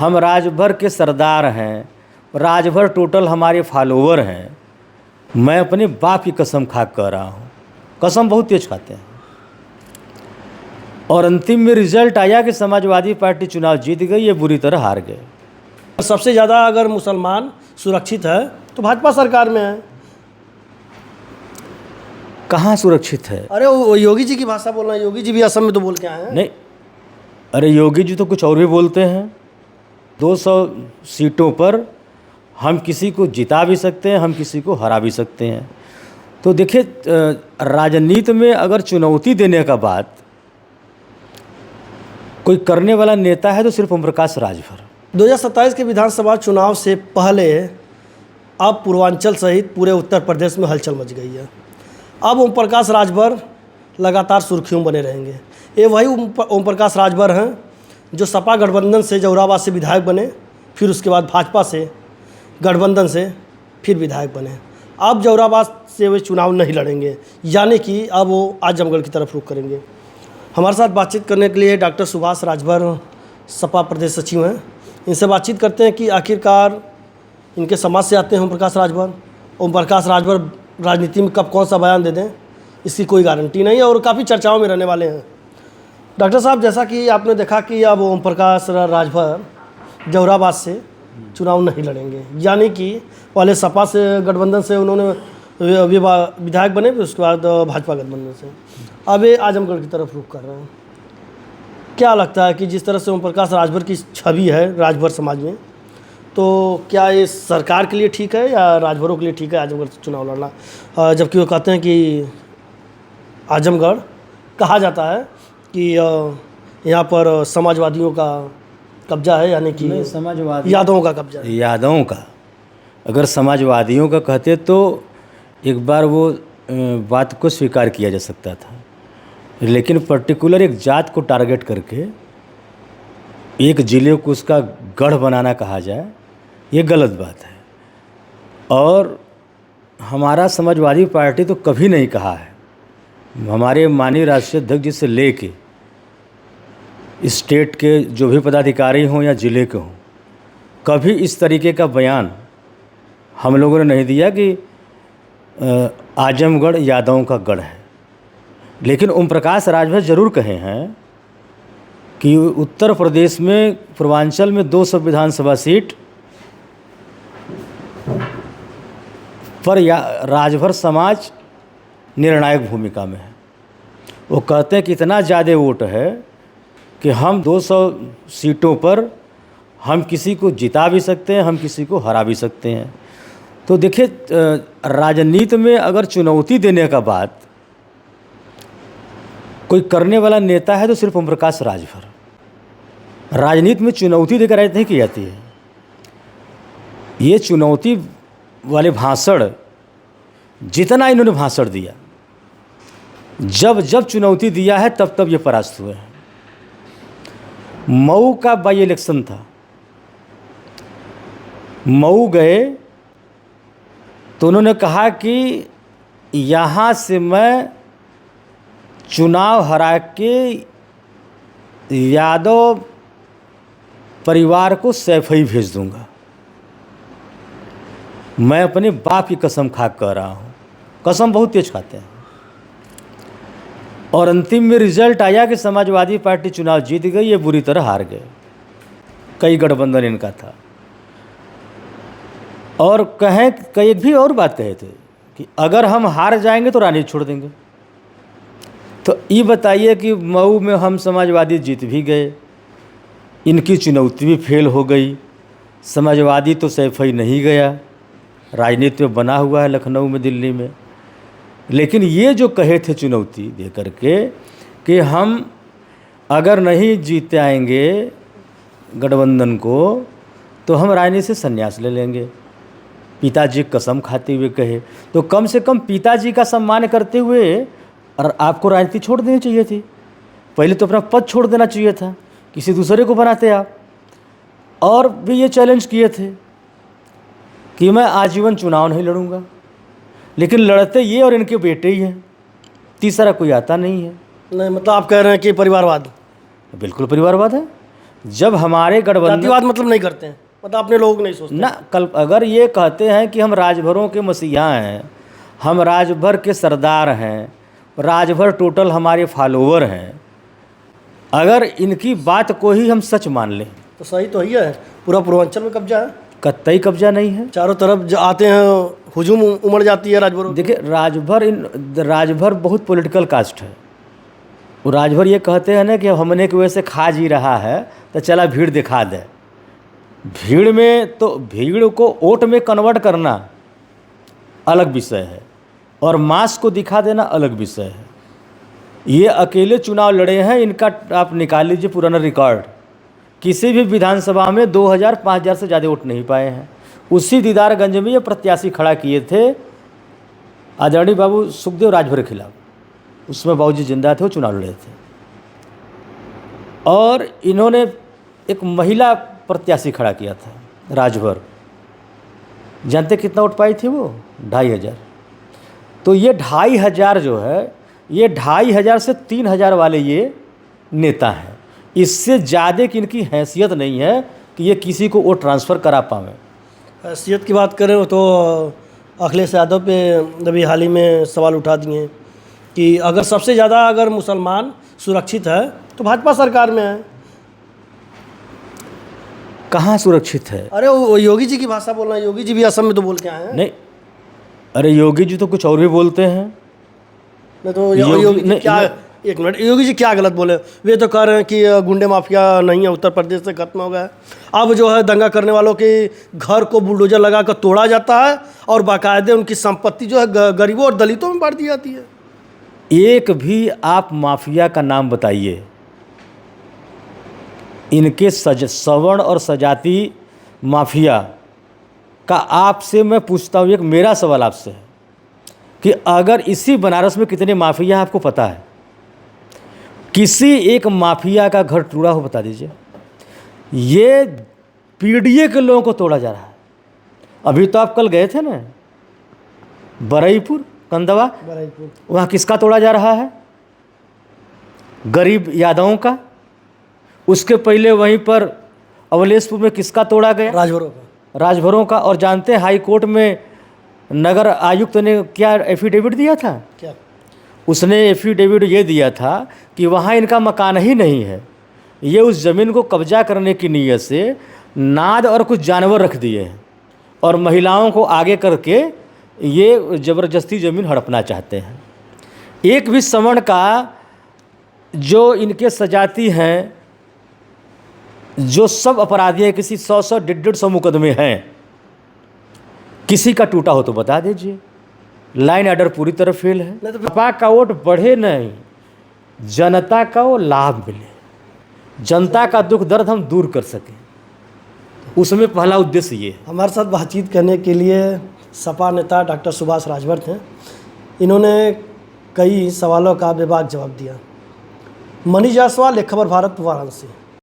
हम राजभर के सरदार हैं, राजभर टोटल हमारे फॉलोवर हैं। मैं अपने बाप की कसम खा कह रहा हूँ, कसम बहुत तेज खाते हैं। और अंतिम में रिजल्ट आया कि समाजवादी पार्टी चुनाव जीत गई, ये बुरी तरह हार गए। सबसे ज़्यादा अगर मुसलमान सुरक्षित है तो भाजपा सरकार में है। कहाँ सुरक्षित है? अरे वो योगी जी की भाषा बोल रहे हैं, योगी जी भी असम में तो बोल के आए हैं। नहीं, अरे योगी जी तो कुछ और भी बोलते हैं। 200 सीटों पर हम किसी को जिता भी सकते हैं, हम किसी को हरा भी सकते हैं। तो देखिए, राजनीति में अगर चुनौती देने का बात कोई करने वाला नेता है तो सिर्फ ओम प्रकाश राजभर। 2027 के विधानसभा चुनाव से पहले अब पूर्वांचल सहित पूरे उत्तर प्रदेश में हलचल मच गई है। अब ओम प्रकाश राजभर लगातार सुर्खियों बने रहेंगे। ये वही ओम प्रकाश राजभर हैं जो सपा गठबंधन से जौराबाद से विधायक बने, फिर उसके बाद भाजपा से गठबंधन से फिर विधायक बने। अब जौराबाद से वे चुनाव नहीं लड़ेंगे, यानी कि अब वो आजमगढ़ की तरफ रुख करेंगे। हमारे साथ बातचीत करने के लिए डॉक्टर सुभाष राजभर सपा प्रदेश सचिव हैं। इनसे बातचीत करते हैं कि आखिरकार इनके समाज से आते हैं ओम प्रकाश राजभर राजनीति में कब कौन सा बयान दे दें, इसकी कोई गारंटी नहीं है और काफ़ी चर्चाओं में रहने वाले हैं। डॉक्टर साहब, जैसा कि आपने देखा कि अब ओम प्रकाश राजभर जौराबाद से चुनाव नहीं लड़ेंगे, यानी कि पहले सपा से गठबंधन से उन्होंने विधायक बने, फिर उसके बाद भाजपा गठबंधन से अब ये आजमगढ़ की तरफ रुख कर रहे हैं। क्या लगता है कि जिस तरह से ओम प्रकाश राजभर की छवि है राजभर समाज में, तो क्या ये सरकार के लिए ठीक है या राजभरों के लिए ठीक है आजमगढ़ से चुनाव लड़ना? जबकि वो कहते हैं कि आजमगढ़ कहा जाता है कि यहाँ पर समाजवादियों का कब्जा है, यानी कि समाजवादी यादवों का कब्जा है। यादवों का, अगर समाजवादियों का कहते तो एक बार वो बात को स्वीकार किया जा सकता था, लेकिन पर्टिकुलर एक जात को टारगेट करके एक ज़िले को उसका गढ़ बनाना कहा जाए, ये गलत बात है। और हमारा समाजवादी पार्टी तो कभी नहीं कहा है, हमारे माननीय राष्ट्रीय अध्यक्ष जी से लेके स्टेट के जो भी पदाधिकारी हों या ज़िले के हों, कभी इस तरीके का बयान हम लोगों ने नहीं दिया कि आजमगढ़ यादवों का गढ़ है। लेकिन ओम प्रकाश राजभर जरूर कहे हैं कि उत्तर प्रदेश में पूर्वांचल में 200 विधानसभा सीट पर राजभर समाज निर्णायक भूमिका में है। वो कहते हैं कि इतना ज़्यादा वोट है कि हम 200 सीटों पर हम किसी को जिता भी सकते हैं, हम किसी को हरा भी सकते हैं। तो देखिए, राजनीति में अगर चुनौती देने का बात कोई करने वाला नेता है तो सिर्फ ओम प्रकाश राजभर। राजनीति में चुनौती देकर राजनीति नहीं की जाती है। ये चुनौती वाले भाषण, जितना इन्होंने भाषण दिया, जब जब चुनौती दिया है तब तब ये परास्त हुए हैं। मऊ का बाई इलेक्शन था, मऊ गए तो उन्होंने कहा कि यहाँ से मैं चुनाव हरा के यादव परिवार को सैफई भेज दूंगा। मैं अपने बाप की कसम खा कह रहा हूँ, कसम बहुत तेज खाते हैं। और अंतिम में रिजल्ट आया कि समाजवादी पार्टी चुनाव जीत गई, ये बुरी तरह हार गए। कई गठबंधन इनका था। और कई भी और बात कहे थे कि अगर हम हार जाएंगे तो राजनीति छोड़ देंगे। तो ये बताइए कि मऊ में हम समाजवादी जीत भी गए, इनकी चुनौती भी फेल हो गई। समाजवादी तो सैफई नहीं गया, राजनीति में बना हुआ है लखनऊ में, दिल्ली में। लेकिन ये जो कहे थे चुनौती दे करके कि हम अगर नहीं जीते आएंगे गठबंधन को तो हम राजनीति से संन्यास ले लेंगे, पिताजी कसम खाते हुए कहे, तो कम से कम पिताजी का सम्मान करते हुए और आपको राजनीति छोड़ देनी चाहिए थी। पहले तो अपना पद छोड़ देना चाहिए था, किसी दूसरे को बनाते आप। और भी ये चैलेंज किए थे कि मैं आजीवन चुनाव नहीं लड़ूंगा, लेकिन लड़ते ये और इनके बेटे ही हैं, तीसरा कोई आता नहीं है। नहीं, मतलब आप कह रहे हैं कि परिवारवाद? बिल्कुल परिवारवाद है। जब हमारे गठबंधन जातिवाद मतलब नहीं करते हैं, मतलब अपने लोग नहीं सोचते। ना कल अगर ये कहते हैं कि हम राजभरों के मसीहा हैं, हम राजभर के सरदार हैं, राजभर टोटल हमारे फॉलोवर हैं, अगर इनकी बात को ही हम सच मान लें तो सही तो ही है, पूरा पूर्वांचल में कब्जा है, कतई कब्जा नहीं है। चारों तरफ आते हैं, हुजूम उमड़ जाती है राजभरों की। देखिए राजभर बहुत पॉलिटिकल कास्ट है। वो राजभर ये कहते हैं ना कि हमने की वजह से खा जी रहा है तो चला भीड़ दिखा दे। भीड़ में तो भीड़ को वोट में कन्वर्ट करना अलग विषय है और मास को दिखा देना अलग विषय है। ये अकेले चुनाव लड़े हैं, इनका आप निकाल लीजिए पुराना रिकॉर्ड, किसी भी विधानसभा में 2000-5000 से ज़्यादा वोट नहीं पाए हैं। उसी दीदारगंज में ये प्रत्याशी खड़ा किए थे आदरणीय बाबू सुखदेव राजभर के खिलाफ, उसमें बाबूजी जिंदा थे, वो चुनाव लड़े थे। और इन्होंने एक महिला प्रत्याशी खड़ा किया था राजभर, जानते कितना वोट पाई थी वो? 2500। तो ये 2500 जो है, ये 2500 से 3000 वाले ये नेता हैं। इससे ज़्यादा की इनकी हैसियत नहीं है कि ये किसी को वोट ट्रांसफ़र करा पावे। हैसियत की बात करें तो अखिलेश यादव पे अभी हाल ही में सवाल उठा दिए कि अगर सबसे ज़्यादा अगर मुसलमान सुरक्षित है तो भाजपा सरकार में है। कहाँ सुरक्षित है? अरे वो योगी जी की भाषा बोलना, योगी जी भी असम में तो बोल के आए हैं। नहीं, अरे योगी जी तो कुछ और भी बोलते हैं। नहीं तो योगी जी क्या, एक मिनट, योगी जी क्या गलत बोले? वे तो कह रहे हैं कि गुंडे माफिया नहीं है, उत्तर प्रदेश से खत्म हो गया है। अब जो है दंगा करने वालों के घर को बुलडोजर लगा कर तोड़ा जाता है और बाकायदे उनकी संपत्ति जो है गरीबों और दलितों में बांट दी जाती है। एक भी आप माफिया का नाम बताइए, इनके सवर्ण और सजाती माफिया का आपसे मैं पूछता हूँ, एक मेरा सवाल आपसे है कि अगर इसी बनारस में कितने माफिया आपको पता है? किसी एक माफिया का घर टूटा हो बता दीजिए। ये पीडीए के लोगों को तोड़ा जा रहा है। अभी तो आप कल गए थे ना बरईपुर कंदवा, वहाँ किसका तोड़ा जा रहा है? गरीब यादवों का। उसके पहले वहीं पर अवलेशपुर में किसका तोड़ा गया? राजभरों का। और जानते हैं हाई कोर्ट में नगर आयुक्त ने क्या एफिडेविट दिया था? क्या? उसने एफिडेविट ये दिया था कि वहाँ इनका मकान ही नहीं है, ये उस ज़मीन को कब्जा करने की नीयत से नाद और कुछ जानवर रख दिए हैं और महिलाओं को आगे करके ये ज़बरदस्ती ज़मीन हड़पना चाहते हैं। एक भी सवर्ण का जो इनके सजाती हैं, जो सब अपराधी हैं, किसी 100 150 मुकदमे हैं, किसी का टूटा हो तो बता दीजिए। लाइन ऑर्डर पूरी तरह फेल है। नहीं तो सपा का वोट बढ़े नहीं, जनता का वो लाभ मिले, जनता का दुख दर्द हम दूर कर सकें, उसमें पहला उद्देश्य ये है। हमारे साथ बातचीत करने के लिए सपा नेता डॉक्टर सुभाष राजभर थे। इन्होंने कई सवालों का बेबाक जवाब दिया। मनीष जायसवाल, एक खबर भारत, वाराणसी।